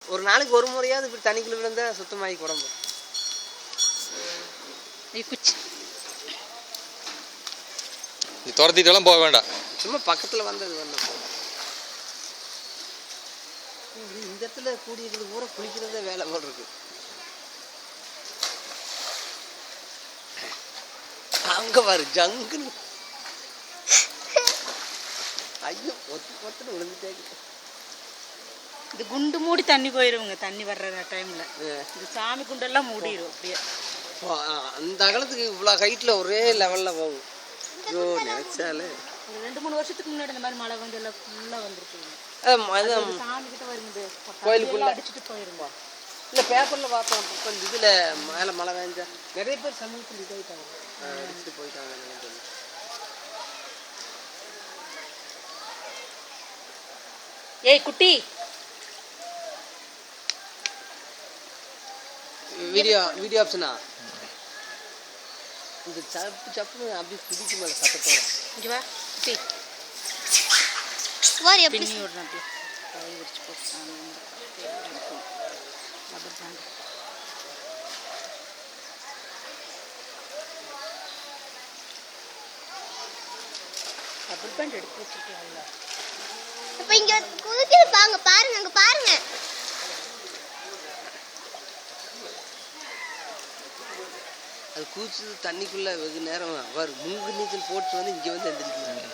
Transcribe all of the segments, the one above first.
ஒரு நாளைக்கு ஒரு முறையாவது இப்படி தண்ணிக்குள்ள விழுந்தா சுத்தமாகி உடம்பு. நீ துரத்திட்டெல்லாம் போக வேண்டாம், சும்மா பக்கத்தில் வந்தது வந்தப்போ. இந்த இடத்துல கூடியிருக்கிறது பூரா குளிக்கிறதே வேலை போல் இருக்கு. அங்கே பாரு ஜங்குன்னு. ஐயோ ஒத்து விழுந்துட்டே. இது குண்டு மூடி தண்ணி போயிருங்க, தண்ணி வர்ற டைம்ல இது சாமி குண்டெல்லாம் மூடிடும் அப்படியே. அந்த அகலத்துக்கு இவ்வளோ ஹைட்டில் ஒரே லெவலில் போகும். ஐயோ நினைச்சாலே. ஒரு 2-3 வருஷத்துக்கு முன்னாடி இந்த மாதிரி மழை வந்து எல்லாம் ஃபுல்லாக வந்துருக்குங்க. சாமி கிட்ட வருங்க கோயிலுக்குள்ள அடிச்சுட்டு போயிருங்க. இல்லை பேப்பரில் பார்த்தோம் கொஞ்சம் இதில் மேலே மழை வேஞ்சா நிறைய பேர் சமூகத்தில் இதாகிட்டாங்க, அடிச்சுட்டு போயிட்டாங்க. ஏய் குட்டி, வீடியோ ஆப்ஷனா இந்த சப்பு சப்புன்னு அப்படியே குதிக்கு மேலே சத்தத்தோட. இங்கே வா குட்டி, எப்படி விடுறேன் அப்படியே கை விரிச்சு போட்டு ரப்பர் பேண்ட் எடுத்து வச்சிருக்கீங்களா? இப்போ இங்க குதிக்குது பாருங்க, அங்க பாருங்க. அது கூச்சு தண்ணிக்குள்ள வெகு நேரம் அவர் முங்கு நீச்சல் போட்டு வந்து இங்கே வந்து எந்திரிக்கிறாங்க.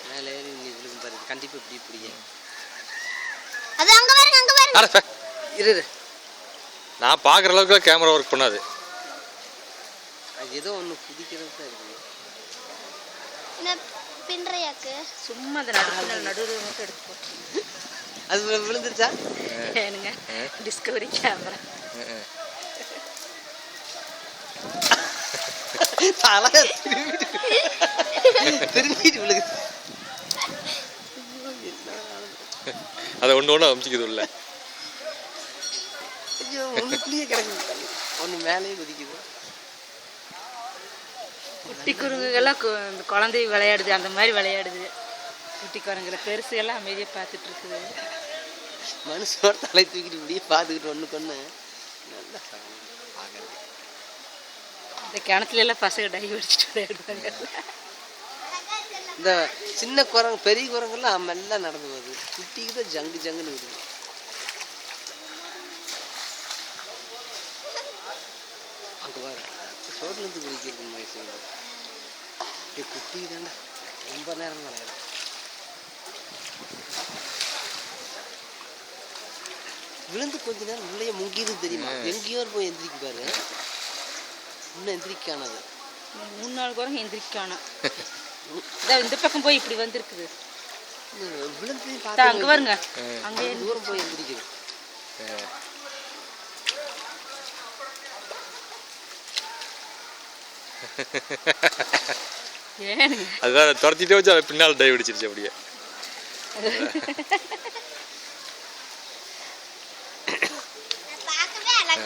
மேலே ஏறி நீச்சலுக்கு பாரு, கண்டிப்பாக இப்படி இப்படியே. அது அங்க பாருங்க. இரு, நான் பார்க்குற அளவுக்கு கேமரா ஒர்க் பண்ணாது. அது ஏதோ ஒன்று குதிக்கிறது தான் இருக்குது. பின்றையாக்கு சும்மா அந்த நடுவில் மட்டும் எடுத்து போட்டு அது விழுந்துருச்சா? ஏனுங்க டிஸ்கவரி கேமரா திரும்பிட்டு விழுகுது. அதை ஒன்று அமிச்சிக்குது உள்ள. ஐயோ ஒன்றுக்குள்ளேயே கிடக்குது, ஒன்று மேலேயே குதிக்குது. குட்டி குரங்குகள்லாம் குழந்தை விளையாடுது, அந்த மாதிரி விளையாடுது. குட்டி குரங்குல பெருசுகள்லாம் அமைதியாக பார்த்துட்டு இருக்குது. மனுஷனோட தலை தூக்கிட்டு இப்படியே பார்த்துக்கிட்டு ஒன்றுக்கு ஒன்று நல்லா பார்க்குறது. இந்த கிணத்துல எல்லாம் பசங்க டை அடிச்சுட்டு விளையாடுவாங்க. இந்த சின்ன குரங்கு பெரிய குரங்கெல்லாம் மெல்ல நடந்து போகுது, குட்டிக்கு தான் ஜங்குன்னு விடுது. அங்கே பாரு சோர்லேருந்து குடிக்கிறது வயசு. குட்டி தாண்டா ரொம்ப நேரம் விளையாடு. விழுந்து கொஞ்ச நேரம் உள்ளே முங்கிது தெரியுமா? எங்கேயோ போய் எந்திரிக்கு பாரு, இன்னும் எந்திரிக்கானது 3-4 குரங்கு எந்திரிக்கானோம். இந்த பக்கம் போய் இப்படி வந்துருக்குது. விழுந்து அங்கே பாருங்க, அங்கே தூரம் போய் எந்திரிக்குது. அதுதான் துரத்திட்டே வச்சு அதை பின்னால் டைவ் அடிச்சிருச்சு அப்படியே.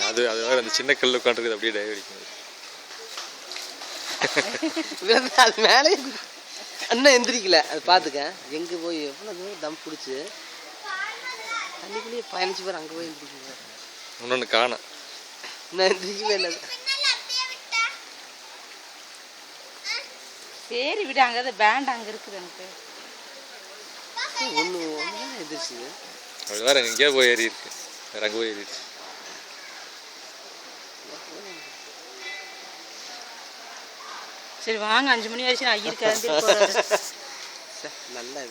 அது அது வேற அந்த சின்ன கல் உட்காந்துருக்குது, அப்படியே டைவ் அடிக்குது. அது மேலே இன்னும் எந்திரிக்கல, அது பார்த்துக்க. எங்கே போய் எவ்வளோ தூரம் தம் பிடிச்சி தண்ணிக்குள்ளேயே பயணிச்சு பாரு, அங்கே போய் எந்திரிக்க. இன்னொன்று காணும், இன்னும் எந்திரிக்கவே இல்லை. சரி விடு, அங்கே பேண்ட் அங்கே இருக்குது. எனக்கு ஒன்று எந்திரிச்சுது. அது வேற எங்கேயோ போய் ஏறி இருக்கு, வேற அங்கே போய் ஏறிடுச்சு. சரி வாங்க, 5 மணி ஆயிடுச்சு, நான் ஐயர் கிளம்பி போகிறேன். நல்லா